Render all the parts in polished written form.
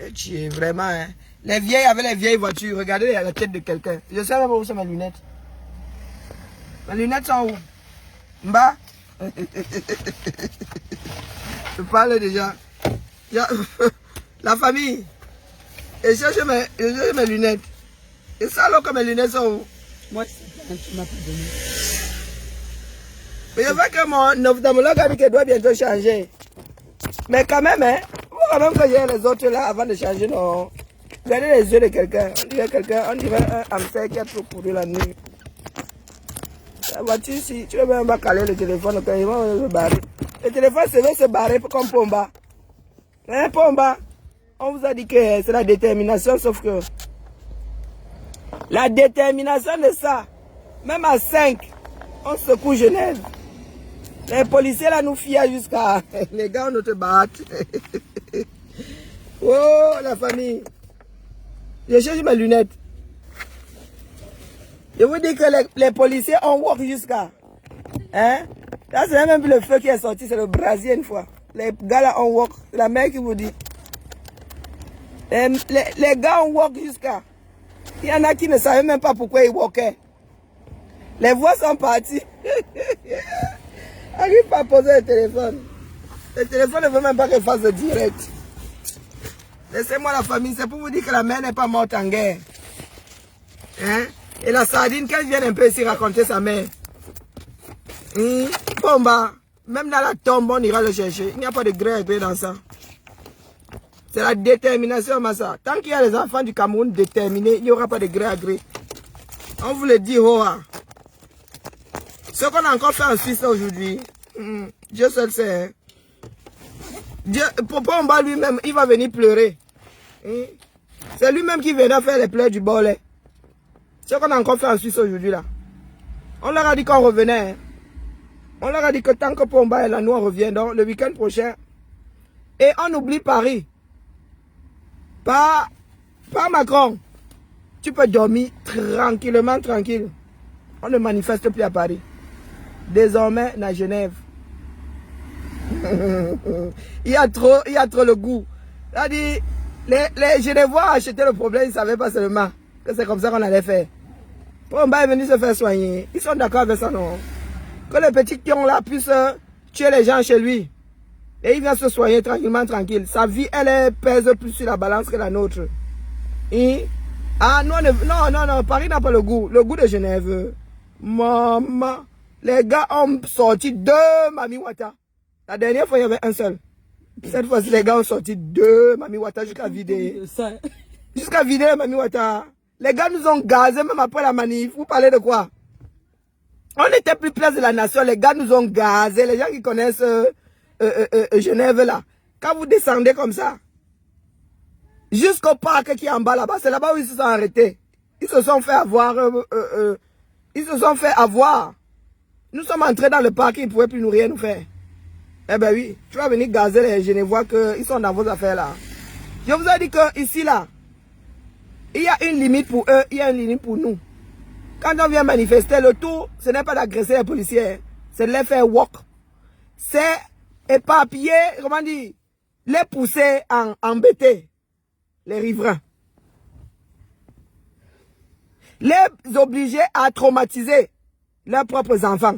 Et tu es vraiment, hein. Les vieilles avec les vieilles voitures, regardez la tête de quelqu'un. Je sais même où sont mes lunettes. Mes lunettes sont où? En bas? Je parle déjà. La famille. Et je cherche mes lunettes. Et ça alors que mes lunettes sont où? Moi, tu m'as pas donné. Mais je vois que mon ophtalmologue a dit qu'elle doit bientôt changer. Mais quand même, hein, faut quand même que j'ai les autres là avant de changer, non. Regardez les yeux de quelqu'un. On dirait un hamster qui a trop couru la nuit. La voiture, si tu veux même pas caler le téléphone, quand il va se barrer. Le téléphone veut se barrer comme Pomba. Hein, Pomba? On vous a dit que c'est la détermination, sauf que la détermination de ça, même à 5, on secoue Genève. Les policiers là nous fient jusqu'à... Les gars, on nous te battent. Oh, la famille. J'ai cherché mes lunettes. Je vous dis que les policiers ont walk jusqu'à... Hein? Là, c'est même le feu qui est sorti, c'est le brasier une fois. Les gars là ont walk. C'est la mère qui vous dit. Les gars ont walk jusqu'à... Il y en a qui ne savaient même pas pourquoi ils walkaient. Les voix sont parties. Arrive pas à poser le téléphone. Le téléphone ne veut même pas qu'il fasse de direct. Laissez-moi la famille, c'est pour vous dire que la mère n'est pas morte en guerre. Hein? Et la sardine, qu'elle vienne un peu ici raconter sa mère. Pomba, même dans la tombe, on ira le chercher. Il n'y a pas de gré à gré dans ça. C'est la détermination, Massa. Tant qu'il y a les enfants du Cameroun déterminés, il n'y aura pas de gré à gré. On vous le dit, Hoa. Ce qu'on a encore fait en Suisse aujourd'hui, Dieu seul sait. Hein. Dieu, Pomba lui-même, il va venir pleurer. C'est lui-même qui viendra faire les pleurs du bol. Ce qu'on a encore fait en Suisse aujourd'hui là. On leur a dit qu'on revenait. Hein. On leur a dit que tant que Pomba est là, nous on revient. Donc le week-end prochain. Et on oublie Paris. Pas Macron. Tu peux dormir tranquillement, tranquille. On ne manifeste plus à Paris. Désormais, à Genève. il y a trop le goût. C'est-à-dire, les Genevois achetaient le problème, ils ne savaient pas seulement que c'est comme ça qu'on allait faire. Pomba est venu se faire soigner. Ils sont d'accord avec ça, non? Que le petit pion là puisse tuer les gens chez lui. Et il vient se soigner tranquillement, tranquille. Sa vie, elle pèse plus sur la balance que la nôtre. Ah non, Paris n'a pas le goût. Le goût de Genève. Maman. Les gars ont sorti 2 Mami Wata. La dernière fois, il y avait un seul. Cette fois-ci, les gars ont sorti 2 Mami Wata jusqu'à vider. Jusqu'à vider Mami Wata. Les gars nous ont gazé même après la manif. Vous parlez de quoi? On n'était plus place de la nation. Les gars nous ont gazé. Les gens qui connaissent Genève là. Quand vous descendez comme ça, jusqu'au parc qui est en bas là-bas, c'est là-bas où ils se sont arrêtés. Ils se sont fait avoir. Ils se sont fait avoir. Nous sommes entrés dans le parc, ils ne pouvaient plus nous rien nous faire. Eh ben oui, tu vas venir gazer les Genevois qu'ils sont dans vos affaires là. Je vous ai dit que ici là, il y a une limite pour eux, il y a une limite pour nous. Quand on vient manifester, le tout, ce n'est pas d'agresser les policiers, c'est de les faire walk. C'est éparpiller, comment dire, les pousser en embêter, les riverains. Les obliger à traumatiser leurs propres enfants.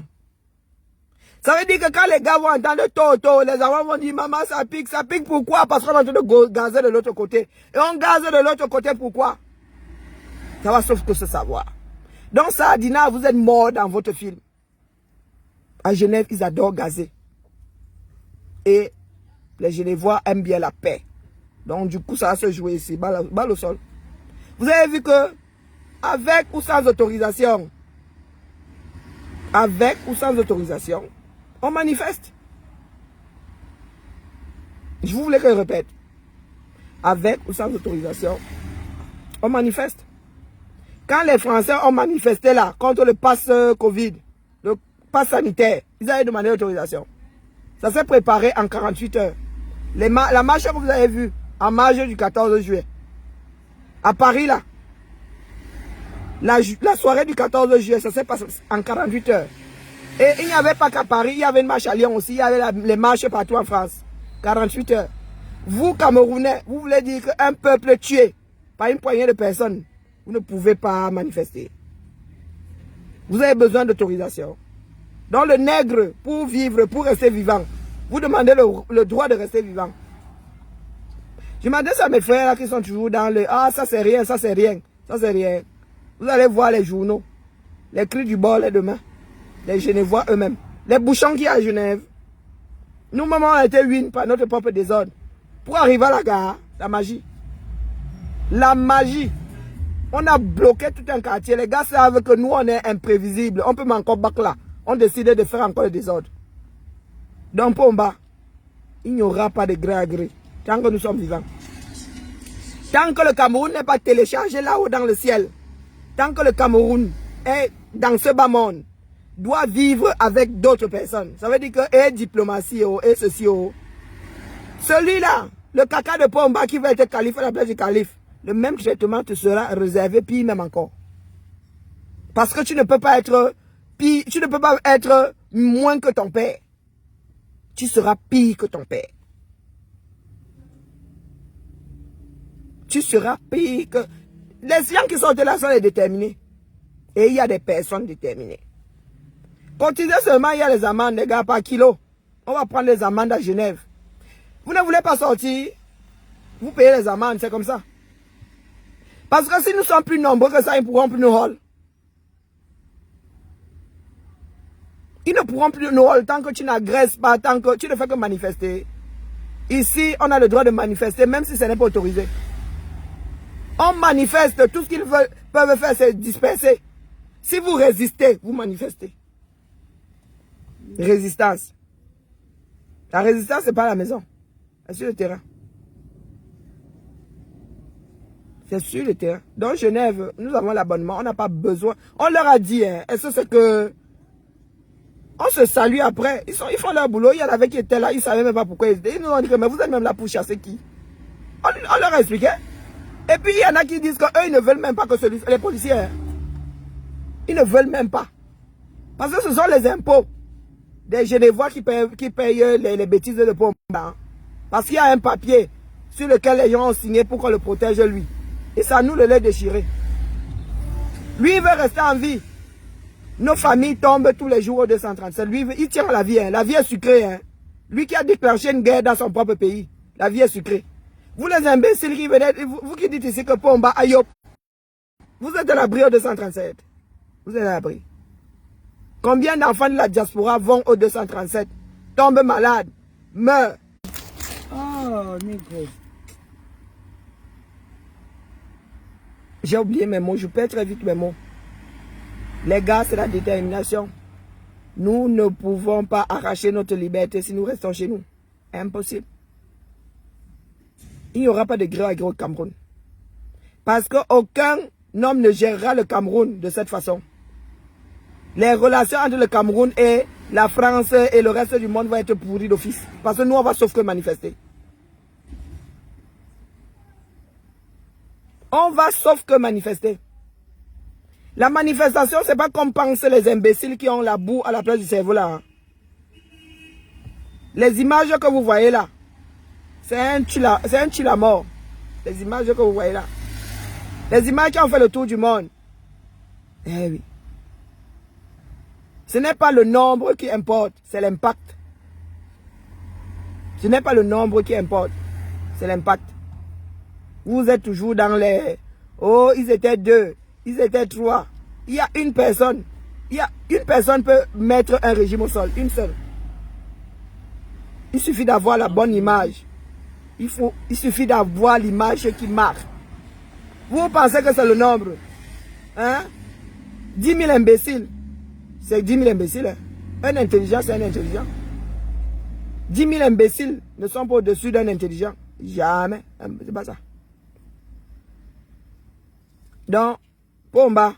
Ça veut dire que quand les gars vont entendre toto, les enfants vont dire maman ça pique pourquoi? Parce qu'on est en train de gazer de l'autre côté. Et on gaze de l'autre côté pourquoi? Ça va sauf que se savoir. Donc ça, Dina, vous êtes mort dans votre film. À Genève, ils adorent gazer. Et les Genevois aiment bien la paix. Donc du coup, ça va se jouer ici, balle au sol. Vous avez vu que, avec ou sans autorisation, on manifeste. Je voulais que je répète. Avec ou sans autorisation, on manifeste. Quand les Français ont manifesté là, contre le pass Covid, le pass sanitaire, ils avaient demandé l'autorisation. Ça s'est préparé en 48 heures. La marche que vous avez vue, en marge du 14 juillet, à Paris là, la soirée du 14 juillet, ça s'est passé en 48 heures. Et il n'y avait pas qu'à Paris, il y avait une marche à Lyon aussi, il y avait les marches partout en France. 48 heures. Vous, Camerounais, vous voulez dire qu'un peuple tué par une poignée de personnes, vous ne pouvez pas manifester. Vous avez besoin d'autorisation. Donc le nègre, pour vivre, pour rester vivant, vous demandez le droit de rester vivant. Je m'adresse à mes frères là, qui sont toujours dans le « Ah, ça c'est rien, ça c'est rien, ça c'est rien ». Vous allez voir les journaux, les cris du bord les demain, les Genevois eux-mêmes, les bouchons qu'il y a à Genève. Nous-mêmes, on a été ruinés par notre propre désordre. Pour arriver à la gare, la magie. La magie. On a bloqué tout un quartier. Les gars savent que nous, on est imprévisibles. On peut encore battre là. On décide de faire encore le désordre. Donc, Pomba, il n'y aura pas de gré à gré. Tant que nous sommes vivants. Tant que le Cameroun n'est pas téléchargé là-haut dans le ciel. Tant que le Cameroun est dans ce bas monde, doit vivre avec d'autres personnes. Ça veut dire que, et diplomatie, et ceci, celui-là, le caca de Pomba qui va être calife à la place du calife, le même traitement te sera réservé, puis même encore. Parce que tu ne peux pas être pire, tu ne peux pas être moins que ton père. Tu seras pire que ton père. Tu seras pire que... Les gens qui sont là sont les déterminés. Et il y a des personnes déterminées. Continuez seulement, il y a les amendes, les gars, par kilo. On va prendre les amendes à Genève. Vous ne voulez pas sortir, vous payez les amendes, c'est comme ça. Parce que si nous sommes plus nombreux que ça, ils ne pourront plus nous hold. Ils ne pourront plus nous hold tant que tu n'agresses pas, tant que tu ne fais que manifester. Ici, on a le droit de manifester, même si ce n'est pas autorisé. On manifeste, tout ce qu'ils peuvent faire, c'est disperser. Si vous résistez, vous manifestez. Résistance. La résistance, ce n'est pas à la maison. C'est sur le terrain. C'est sur le terrain. Dans Genève, nous avons l'abonnement. On n'a pas besoin. On leur a dit, hein, est-ce que c'est que... On se salue après. Ils font leur boulot. Il y en avait qui étaient là. Ils ne savaient même pas pourquoi ils étaient. Ils nous ont dit que mais vous êtes même là pour chasser qui? On leur a expliqué. Et puis il y en a qui disent qu'eux, ils ne veulent même pas que les policiers. Hein, ils ne veulent même pas. Parce que ce sont les impôts des Genevois qui payent les bêtises de Pomba. Hein. Parce qu'il y a un papier sur lequel les gens ont signé pour qu'on le protège lui. Et ça nous le lait déchiré. Lui, il veut rester en vie. Nos familles tombent tous les jours au 237. Lui, il tient la vie. Hein. La vie est sucrée. Hein. Lui qui a déclenché une guerre dans son propre pays. La vie est sucrée. Vous les imbéciles qui venez, vous qui dites ici que Pomba, Ayop, vous êtes à l'abri au 237. Vous êtes à l'abri. Combien d'enfants de la diaspora vont au 237, tombent malades, meurent? Oh, négro. J'ai oublié mes mots, je perds très vite mes mots. Les gars, c'est la détermination. Nous ne pouvons pas arracher notre liberté si nous restons chez nous. Impossible. Il n'y aura pas de gré à gré au Cameroun. Parce qu'aucun homme ne gérera le Cameroun de cette façon. Les relations entre le Cameroun et la France et le reste du monde vont être pourries d'office. Parce que nous, on va sauf que manifester. On va sauf que manifester. La manifestation, c'est pas comme pensent les imbéciles qui ont la boue à la place du cerveau là. Hein. Les images que vous voyez là, c'est un tue la mort. Les images que vous voyez là. Les images qui ont fait le tour du monde. Eh oui. Ce n'est pas le nombre qui importe, c'est l'impact. Ce n'est pas le nombre qui importe, c'est l'impact. Vous êtes toujours dans les... Oh, ils étaient 2, ils étaient 3. Il y a une personne. Une personne peut mettre un régime au sol, une seule. Il suffit d'avoir la bonne image. Il suffit d'avoir l'image qui marque. Vous pensez que c'est le nombre? Hein? 10 000 imbéciles. C'est 10 000 imbéciles. Hein? Un intelligent, c'est un intelligent. 10 000 imbéciles ne sont pas au-dessus d'un intelligent. Jamais. C'est pas ça. Donc, Pomba.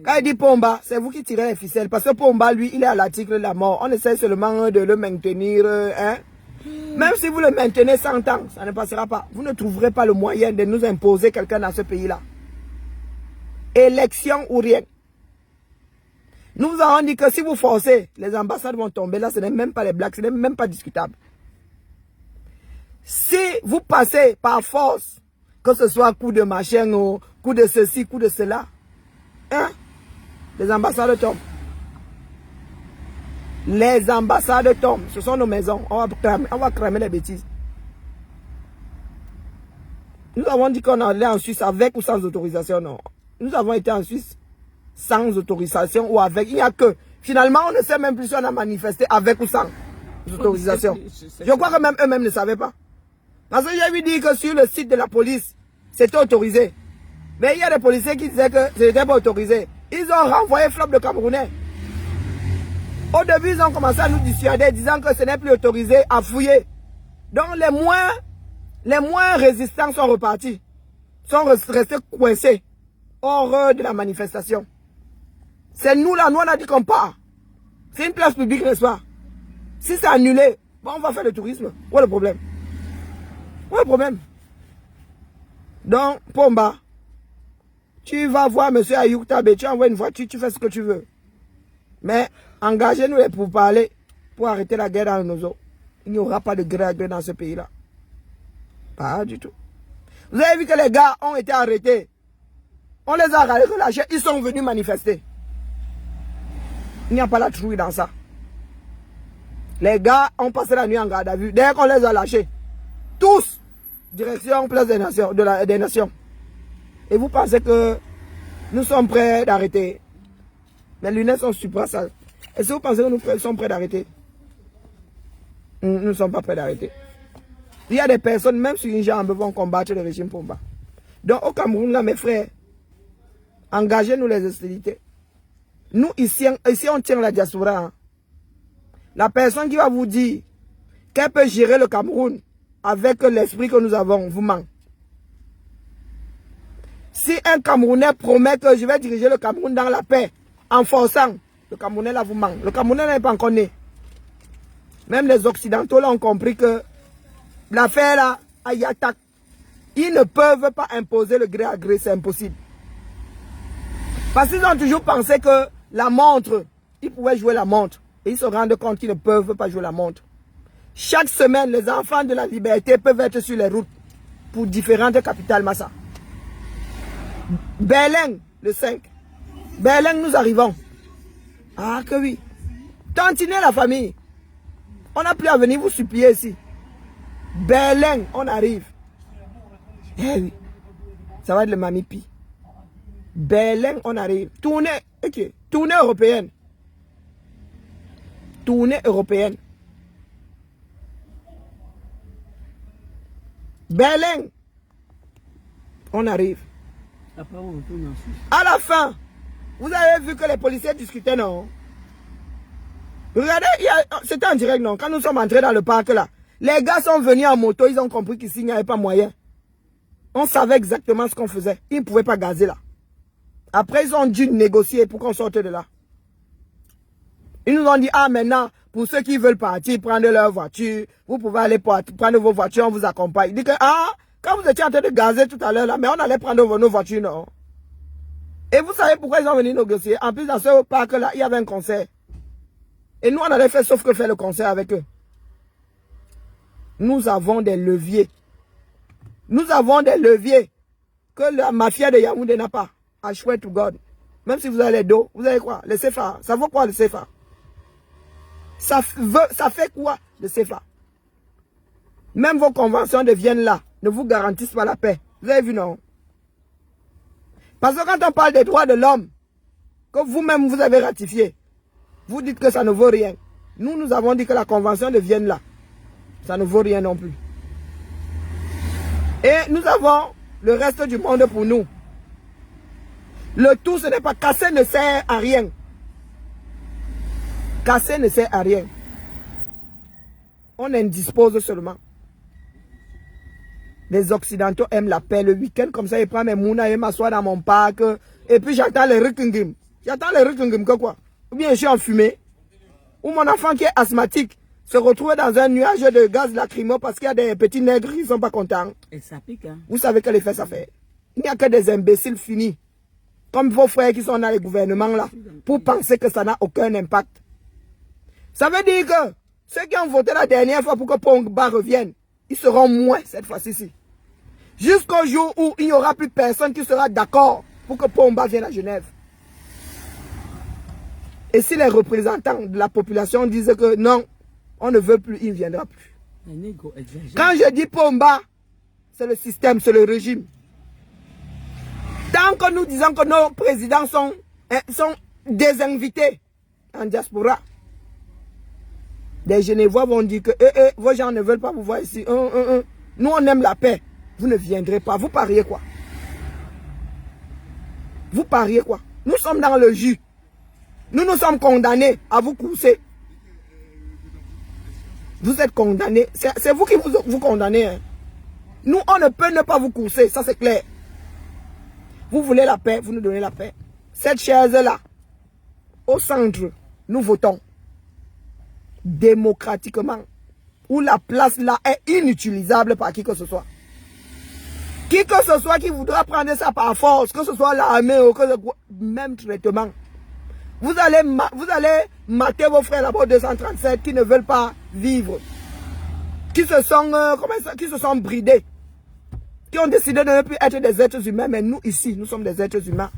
Quand il dit Pomba, c'est vous qui tirez les ficelles. Parce que Pomba, lui, il est à l'article de la mort. On essaie seulement de le maintenir. Hein? Même si vous le maintenez 100 ans, ça ne passera pas. Vous ne trouverez pas le moyen de nous imposer quelqu'un dans ce pays-là. Élection ou rien. Nous vous avons dit que si vous forcez, les ambassades vont tomber. Là, ce n'est même pas les blagues, ce n'est même pas discutable. Si vous passez par force, que ce soit coup de machin ou coup de ceci, coup de cela, hein, les ambassades tombent. Les ambassades tombent. Ce sont nos maisons. On va cramer les bêtises. Nous avons dit qu'on allait en Suisse avec ou sans autorisation. Non. Nous avons été en Suisse sans autorisation ou avec. Il n'y a que. Finalement, on ne sait même plus si on a manifesté avec ou sans autorisation. Je crois que même eux-mêmes ne savaient pas. Parce que j'ai vu dire que sur le site de la police, c'était autorisé. Mais il y a des policiers qui disaient que ce n'était pas autorisé. Ils ont renvoyé flop de Camerounais. Au début, ils ont commencé à nous dissuader, disant que ce n'est plus autorisé à fouiller. Donc les moins résistants sont repartis. Sont restés coincés hors de la manifestation. C'est nous là, nous on a dit qu'on part. C'est une place publique, n'est-ce pas? Si c'est annulé, bon, on va faire le tourisme. Où est le problème? Où est le problème? Donc, Pomba, tu vas voir M. Ayouk Tabé, tu envoies une voiture, tu fais ce que tu veux. Mais engagez-nous pour parler, pour arrêter la guerre dans nos eaux. Il n'y aura pas de guerre dans ce pays-là. Pas du tout. Vous avez vu que les gars ont été arrêtés. On les a relâchés, ils sont venus manifester. Il n'y a pas la trouille dans ça. Les gars ont passé la nuit en garde à vue. Dès qu'on les a lâchés, tous, direction place des Nations, des Nations. Et vous pensez que nous sommes prêts d'arrêter? Les lunettes sont super sales. Est-ce que vous pensez que nous sommes prêts d'arrêter? Nous ne sommes pas prêts d'arrêter. Il y a des personnes, même sur une jambe, vont combattre le régime Pomba. Donc au Cameroun, là, mes frères, engagez-nous les hostilités. Nous, ici on tient la diaspora. Hein. La personne qui va vous dire qu'elle peut gérer le Cameroun avec l'esprit que nous avons, vous ment. Si un Camerounais promet que je vais diriger le Cameroun dans la paix, en forçant, le Camerounais là vous ment. Le Camerounais n'est pas encore né. Même les Occidentaux là ont compris que l'affaire là, il y attaque. Ils ne peuvent pas imposer le gré à gré, c'est impossible. Parce qu'ils ont toujours pensé que la montre, ils pouvaient jouer la montre. Et ils se rendent compte qu'ils ne peuvent pas jouer la montre. Chaque semaine, les enfants de la liberté peuvent être sur les routes pour différentes capitales Massa. Berlin, le 5. Berlin, nous arrivons. Ah que oui. Tantinez la famille. On n'a plus à venir vous supplier ici. Berlin, on arrive. Eh oui. Ça va être le mamipi. Berlin, on arrive. Tournée, ok. Tournée européenne. Tournée européenne. Berlin, on arrive. Après, on retourne en Suisse. À la fin, vous avez vu que les policiers discutaient, non? Regardez, c'était en direct, non? Quand nous sommes entrés dans le parc là, les gars sont venus en moto, ils ont compris qu'ici il n'y avait pas moyen. On savait exactement ce qu'on faisait. Ils ne pouvaient pas gazer là. Après, ils ont dû négocier pour qu'on sorte de là. Ils nous ont dit, ah maintenant, pour ceux qui veulent partir, prendre leur voiture, vous pouvez aller prendre vos voitures, on vous accompagne. Ils disent que, ah, quand vous étiez en train de gazer tout à l'heure là, mais on allait prendre nos voitures, non? Et vous savez pourquoi ils ont venu négocier? En plus, dans ce parc là, il y avait un concert. Et nous, on allait faire sauf que faire le concert avec eux. Nous avons des leviers. Nous avons des leviers que la mafia de Yaoundé n'a pas. I swear to God. Même si vous avez les dos, vous avez quoi? Le CFA. Ça vaut quoi le CFA? Ça fait quoi le CFA? Même vos conventions de Vienne là ne vous garantissent pas la paix. Vous avez vu, non? Parce que quand on parle des droits de l'homme, que vous-même vous avez ratifié, vous dites que ça ne vaut rien. Nous avons dit que la convention de Vienne là, ça ne vaut rien non plus. Et nous avons le reste du monde pour nous. Le tout, ce n'est pas casser, ne sert à rien. Casser ne sert à rien. On indispose seulement. Les Occidentaux aiment la paix le week-end, comme ça, ils prennent mes mounas et m'assoient dans mon parc. Et puis j'attends les rikingim. J'attends les rikingim que quoi? Ou bien je suis en fumée. Ou mon enfant qui est asthmatique se retrouve dans un nuage de gaz lacrymo parce qu'il y a des petits nègres qui ne sont pas contents. Et ça pique, hein? Vous savez quel effet ça fait? Il n'y a que des imbéciles finis. Comme vos frères qui sont dans les gouvernements là. Pour penser que ça n'a aucun impact. Ça veut dire que ceux qui ont voté la dernière fois pour que Pongba revienne. Ils seront moins cette fois-ci. Jusqu'au jour où il n'y aura plus personne qui sera d'accord pour que Pomba vienne à Genève. Et si les représentants de la population disent que non, on ne veut plus, il ne viendra plus. Quand je dis Pomba, c'est le système, c'est le régime. Tant que nous disons que nos présidents sont désinvités en diaspora, les Genevois vont dire que vos gens ne veulent pas vous voir ici. Nous, on aime la paix. Vous ne viendrez pas. Vous pariez quoi? Vous pariez quoi? Nous sommes dans le jus. Nous sommes condamnés à vous courser. Vous êtes condamnés. C'est vous qui vous condamnez. Hein. Nous, on ne peut ne pas vous courser. Ça, c'est clair. Vous voulez la paix, vous nous donnez la paix. Cette chaise-là, au centre, nous votons démocratiquement. Où la place là est inutilisable par qui que ce soit. Qui que ce soit qui voudra prendre ça par force, que ce soit l'armée ou que ce soit, même traitement. Vous allez mater vos frères là-bas 237 qui ne veulent pas vivre. Qui se sont bridés. Qui ont décidé de ne plus être des êtres humains. Mais nous ici, nous sommes des êtres humains.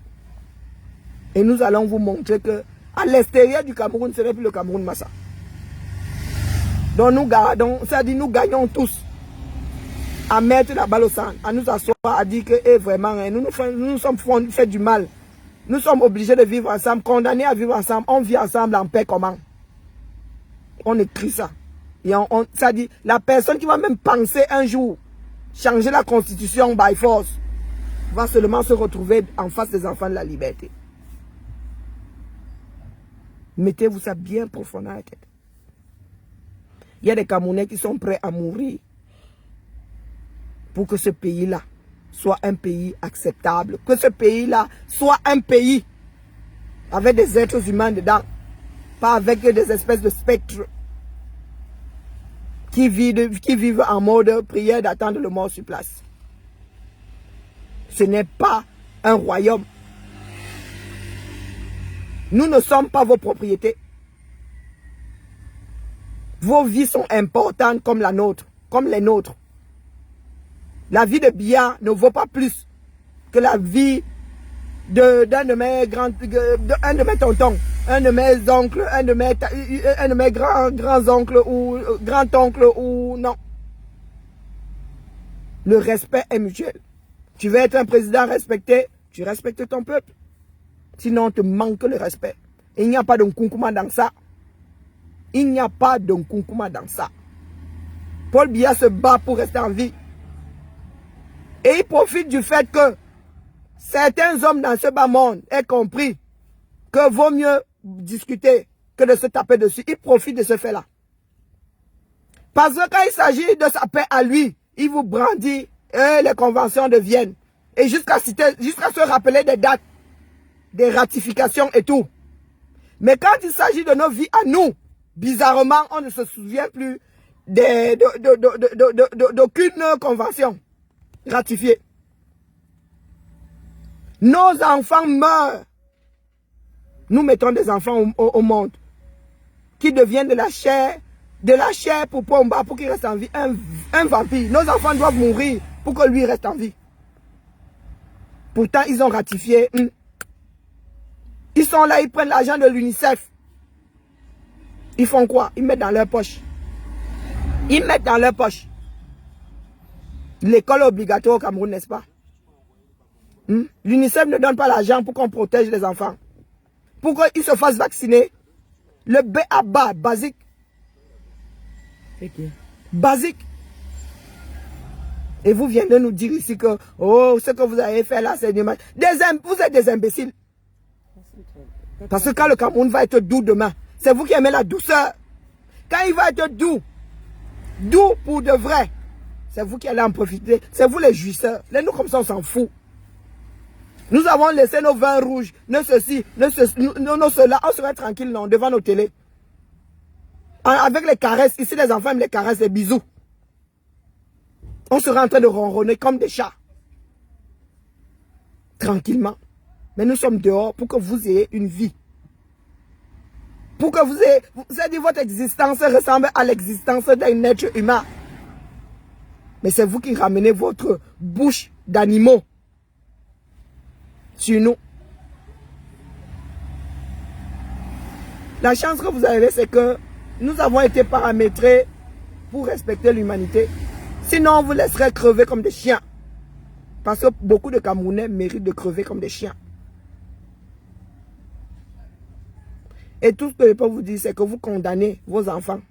Et nous allons vous montrer que à l'extérieur du Cameroun, ce n'est plus le Cameroun Massa. Donc nous gardons, c'est-à-dire nous gagnons tous à mettre la balle au centre, à nous asseoir, à dire que vraiment, nous sommes fait du mal. Nous sommes obligés de vivre ensemble, condamnés à vivre ensemble. On vit ensemble en paix comment? On écrit ça. Et ça dit, la personne qui va même penser un jour changer la constitution by force va seulement se retrouver en face des enfants de la liberté. Mettez-vous ça bien profond dans la tête. Il y a des Camerounais qui sont prêts à mourir pour que ce pays-là soit un pays acceptable. Que ce pays-là soit un pays avec des êtres humains dedans. Pas avec des espèces de spectres qui vivent en mode prière d'attendre le mort sur place. Ce n'est pas un royaume. Nous ne sommes pas vos propriétés. Vos vies sont importantes comme la nôtre, comme les nôtres. La vie de Biya ne vaut pas plus que la vie d'un de mes tontons, un de mes oncles, un de mes grands-oncles ou grand-oncles ou non. Le respect est mutuel. Tu veux être un président respecté, tu respectes ton peuple. Sinon, on te manque le respect. Et il n'y a pas de nkunkuma dans ça. Il n'y a pas de nkunkuma dans ça. Paul Biya se bat pour rester en vie. Et il profite du fait que certains hommes dans ce bas monde aient compris que vaut mieux discuter que de se taper dessus. Il profite de ce fait-là. Parce que quand il s'agit de sa paix à lui, il vous brandit les conventions de Vienne. Et jusqu'à se rappeler des dates, des ratifications et tout. Mais quand il s'agit de nos vies à nous, bizarrement, on ne se souvient plus d'aucune convention ratifiée. Nos enfants meurent. Nous mettons des enfants au monde qui deviennent de la chair pour Pomba, pour qu'il reste en vie. Un vampire. Nos enfants doivent mourir pour que lui reste en vie. Pourtant, ils ont ratifié. Ils sont là, ils prennent l'argent de l'UNICEF. Ils font quoi? Ils mettent dans leur poche. Ils mettent dans leur poche. L'école obligatoire au Cameroun, n'est-ce pas? L'UNICEF ne donne pas l'argent pour qu'on protège les enfants. Pour qu'ils se fassent vacciner. Le BABA, basique. Basique. Et vous venez nous dire ici que, oh, ce que vous avez fait là, c'est dommage. Vous êtes des imbéciles. Parce que quand le Cameroun va être doux demain, c'est vous qui aimez la douceur. Quand il va être doux pour de vrai, c'est vous qui allez en profiter. C'est vous les jouisseurs. Les nous comme ça, on s'en fout. Nous avons laissé nos vins rouges, nos ceci, nos cela. On serait tranquille non, devant nos télés. Avec les caresses. Ici, les enfants aiment les caresses, les bisous. On serait en train de ronronner comme des chats. Tranquillement. Mais nous sommes dehors pour que vous ayez une vie. Pour que vous ayez... C'est-à-dire votre existence ressemble à l'existence d'un être humain. Mais c'est vous qui ramenez votre bouche d'animaux sur nous. La chance que vous avez, c'est que nous avons été paramétrés pour respecter l'humanité. Sinon, on vous laisserait crever comme des chiens. Parce que beaucoup de Camerounais méritent de crever comme des chiens. Et tout ce que je peux vous dire, c'est que vous condamnez vos enfants.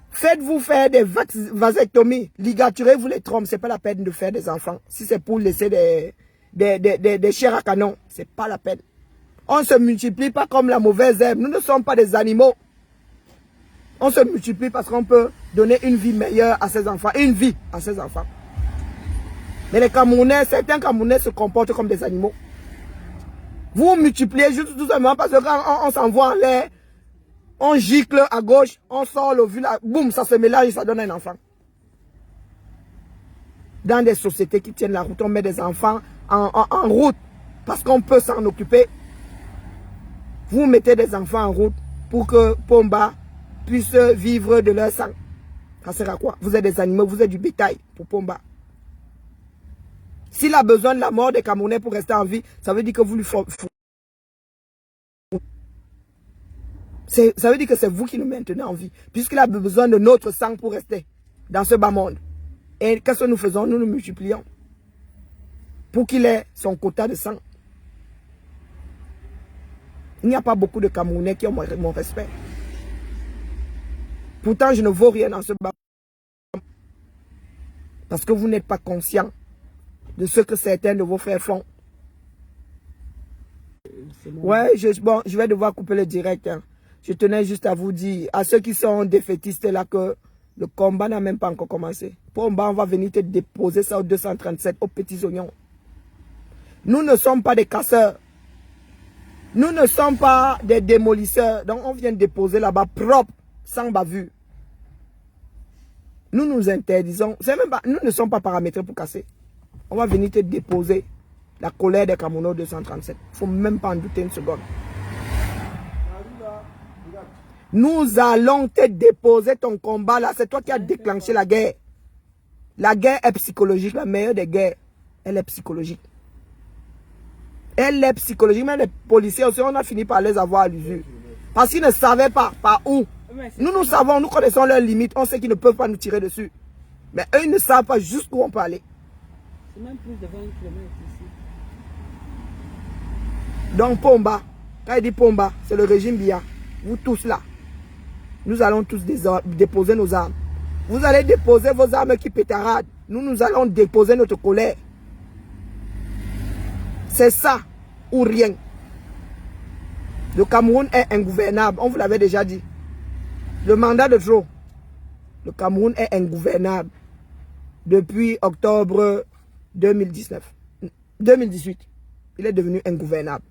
Faites-vous faire des vasectomies. Ligaturez-vous les trompes. Ce n'est pas la peine de faire des enfants. Si c'est pour laisser des chairs à canon, ce n'est pas la peine. On ne se multiplie pas comme la mauvaise herbe. Nous ne sommes pas des animaux. On se multiplie parce qu'on peut donner une vie meilleure à ses enfants. Une vie à ses enfants. Mais les Camerounais, certains Camerounais se comportent comme des animaux. Vous multipliez juste tout simplement parce que quand on s'envoie en l'air, on gicle à gauche, on sort l'ovule, boum, ça se mélange et ça donne un enfant. Dans des sociétés qui tiennent la route, on met des enfants en route parce qu'on peut s'en occuper. Vous mettez des enfants en route pour que Pomba puisse vivre de leur sang. Ça sert à quoi? Vous êtes des animaux, vous êtes du bétail pour Pomba. S'il a besoin de la mort des Camerounais pour rester en vie, ça veut dire que vous lui ça veut dire que c'est vous qui nous maintenez en vie. Puisqu'il a besoin de notre sang pour rester dans ce bas monde. Et qu'est-ce que nous faisons? Nous nous multiplions. Pour qu'il ait son quota de sang. Il n'y a pas beaucoup de Camerounais qui ont mon respect. Pourtant, je ne vaux rien dans ce bas monde. Parce que vous n'êtes pas conscient de ce que certains de vos frères font. Ouais, je vais devoir couper le direct. Hein. Je tenais juste à vous dire, à ceux qui sont défaitistes là, que le combat n'a même pas encore commencé. Pomba, on va venir te déposer ça au 237, aux petits oignons. Nous ne sommes pas des casseurs. Nous ne sommes pas des démolisseurs. Donc on vient déposer là-bas propre, sans bavure. Nous nous interdisons. Même pas, nous ne sommes pas paramétrés pour casser. On va venir te déposer la colère des Camerounais 237. Il ne faut même pas en douter une seconde. Nous allons te déposer ton combat là. C'est toi qui as déclenché la guerre. La guerre est psychologique. La meilleure des guerres, elle est psychologique. Elle est psychologique. Même les policiers aussi, on a fini par les avoir à l'usure. Parce qu'ils ne savaient pas par où. Nous savons, nous connaissons leurs limites. On sait qu'ils ne peuvent pas nous tirer dessus. Mais eux, ils ne savent pas jusqu'où on peut aller. C'est même plus de 20 km ici. Donc Pomba, quand il dit Pomba, c'est le régime Biya. Vous tous là, nous allons tous déposer nos armes. Vous allez déposer vos armes qui pétaradent. Nous allons déposer notre colère. C'est ça ou rien. Le Cameroun est ingouvernable. On vous l'avait déjà dit. Le mandat de trop. Le Cameroun est ingouvernable depuis octobre 2018. Il est devenu ingouvernable.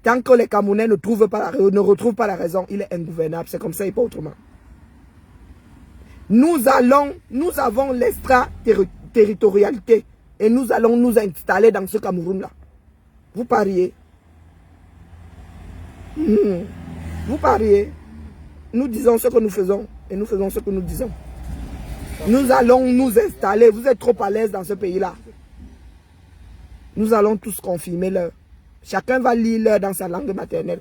Tant que les Camerounais ne retrouvent pas la raison, il est ingouvernable. C'est comme ça et pas autrement. Nous avons l'extraterritorialité et nous allons nous installer dans ce Cameroun-là. Vous pariez. Vous pariez. Nous disons ce que nous faisons et nous faisons ce que nous disons. Nous allons nous installer. Vous êtes trop à l'aise dans ce pays-là. Nous allons tous confirmer l'heure. Chacun va lire l'heure dans sa langue maternelle.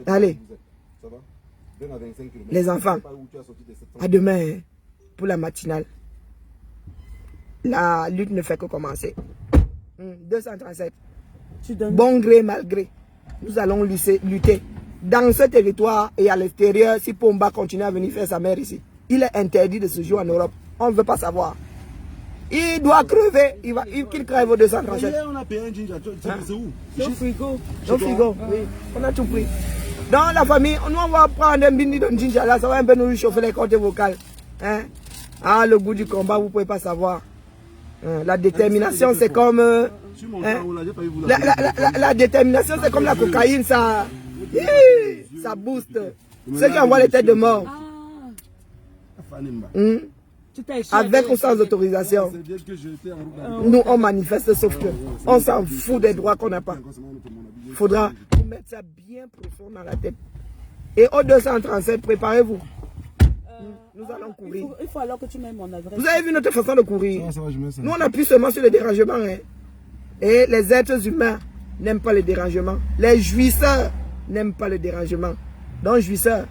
Allez. Les enfants. À demain pour la matinale. La lutte ne fait que commencer. 237. Bon gré, mal gré. Nous allons lutter. Dans ce territoire et à l'extérieur, si Pomba continue à venir faire sa mère ici, il est interdit de se jouer en Europe. On ne veut pas savoir. Il doit crever. Qu'il crève au 237. On a payé un ginger. C'est où? Au frigo. Au frigo, oui. On a tout pris. Dans la famille, nous on va prendre un bini de ginger là. Ça va un peu nous chauffer les cordes vocales. Hein? Ah, le goût du combat, vous ne pouvez pas savoir. La détermination, c'est comme... La détermination, c'est comme la cocaïne, ça booste. Ceux qui envoient les têtes de mort. Avec ou sans autorisation. Nous, on manifeste, sauf que on s'en fout des droits qu'on n'a pas. Il faudra vous mettre ça bien profond dans la tête. Et au 237, préparez-vous. Nous allons courir. Il faut alors que tu mettes mon adresse. Vous avez vu notre façon de courir? Ça va, je mets ça. Nous, on appuie seulement sur le dérangement. Hein. Et les êtres humains n'aiment pas le dérangement. Les jouisseurs n'aiment pas le dérangement. Donc, jouisseurs,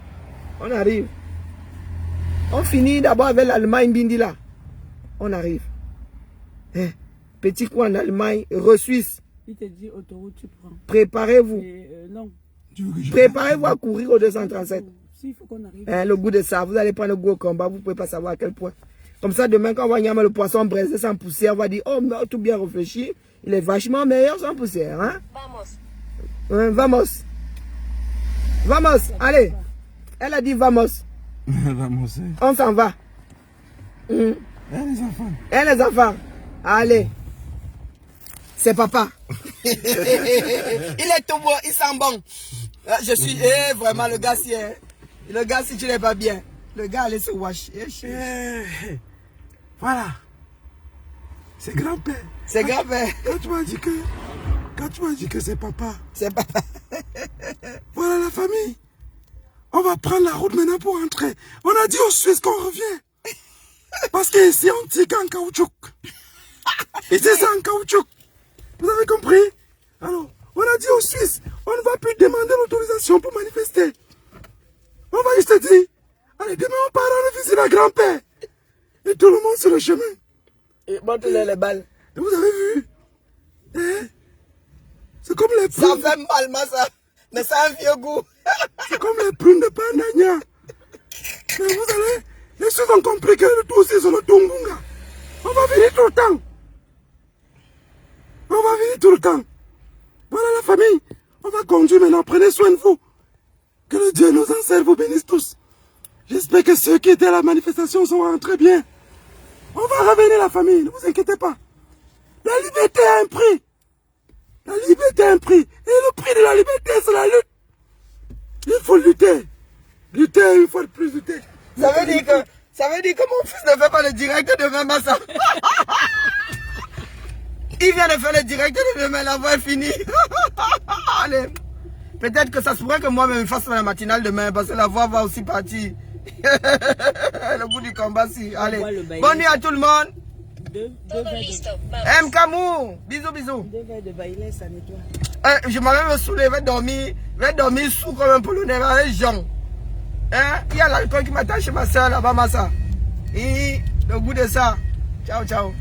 on arrive. On finit d'abord avec l'Allemagne, Bindi là. On arrive. Hein. Petit coin en Allemagne, Re-Suisse. Il te dit autoroute, tu prends. Préparez-vous. Non. Préparez-vous à courir au 237. Il faut qu'on arrive. Hein, le goût de ça, vous allez prendre le goût au combat, vous ne pouvez pas savoir à quel point. Comme ça, demain, quand on va y le poisson braisé sans poussière, on va dire, oh, mais tout bien réfléchi, il est vachement meilleur sans poussière. Hein? Vamos. Vamos, allez. Elle a dit vamos. Vamos. On s'en va. Les enfants. Et les enfants, allez. C'est papa. Il est tout beau, il sent bon. Je suis, vraiment, le gars, si tu n'es pas bien, le gars, allez se wash. Voilà. C'est grand-père. C'est grand-père. Quand tu m'as dit que c'est papa. C'est papa. Voilà la famille. On va prendre la route maintenant pour rentrer. On a dit aux Suisses qu'on revient. Parce qu'ici, on tique en caoutchouc. Et c'est ça en caoutchouc. Vous avez compris? Alors, on a dit aux Suisses, on ne va plus demander l'autorisation pour manifester. On va juste dire, allez, demain on part en visite à grand-père. Et tout le monde sur le chemin. Et montre-les les balles. Et vous avez vu? Hein? C'est comme les Ça plumes. fait mal, ça. Mais ça a un vieux goût. C'est comme les plumes de Pandagna. Mais vous allez, les Suisses ont compris que le tout aussi c'est le Tungunga. On va venir tout le temps. On va venir tout le temps. Voilà la famille. On va conduire maintenant. Prenez soin de vous. Que le Dieu, nos ancêtres, vous bénisse tous. J'espère que ceux qui étaient à la manifestation sont rentrés bien. On va revenir la famille. Ne vous inquiétez pas. La liberté a un prix. La liberté a un prix. Et le prix de la liberté, c'est la lutte. Il faut lutter. Lutter, une fois de plus lutter. Ça veut dire que mon fils ne fait pas le direct de demain, Massa. Il vient de faire le direct de demain, la voix est finie. Allez. Peut-être que ça se pourrait que moi-même fasse la matinale demain, parce que la voix va aussi partir. Le bout du combat, si. Allez. Bonne nuit à tout le monde. M. Camou. Bisous, bisous. 2 verres de baïlé, ça nettoie. Je m'avais me saoulé, je vais dormir sous comme un Polonais avec Jean. Hein? Il y a l'alcool qui m'attache chez ma soeur là-bas, Massa. Et le goût de ça. Ciao, ciao.